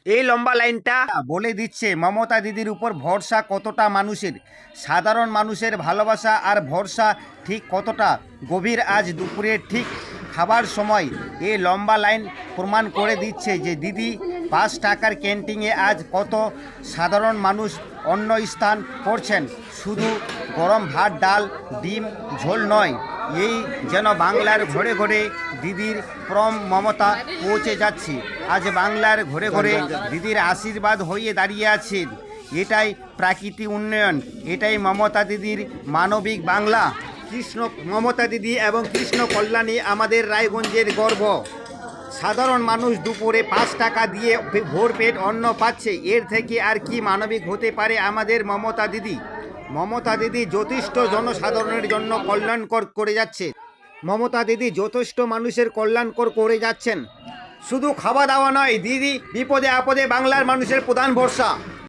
এই লম্বা লাইনটা বলে দিচ্ছে মমতা দিদির উপর ভরসা কতটা মানুষের, সাধারণ মানুষের ভালোবাসা আর ভরসা ঠিক কতটা গভীর। আজ দুপুরে ঠিক খাবার সময় এই লম্বা লাইন প্রমাণ করে দিচ্ছে যে দিদি 5 টাকার ক্যান্টিনে আজ কত সাধারণ মানুষ অন্য স্থান করছেন। শুধু গরম ভাত, ডাল, ডিম, ঝোল নয়, এই যেন বাংলার ঘরে ঘরে দিদির পরম মমতা পৌঁছে যাচ্ছে। আজ বাংলার ঘরে ঘরে দিদির আশীর্বাদ হয়ে দাঁড়িয়ে আছেন। এটাই প্রাকৃতিক উন্নয়ন, এটাই মমতা দিদির মানবিক বাংলা। কৃষ্ণ মমতা দিদি এবং কৃষ্ণ কল্যাণী আমাদের রায়গঞ্জের গর্ব। সাধারণ মানুষ দুপুরে 5 টাকা দিয়ে ভরপেট অন্ন পাচ্ছে, এর থেকে আর কি মানবিক হতে পারে আমাদের মমতা দিদি। মমতা দিদি যথেষ্ট জনসাধারণের জন্য কল্যাণকর করে যাচ্ছে। মমতা দিদি যথেষ্ট মানুষের কল্যাণকর করে যাচ্ছেন। শুধু খাওয়া দাওয়া নয়, দিদি বিপদে আপদে বাংলার মানুষের প্রধান ভরসা।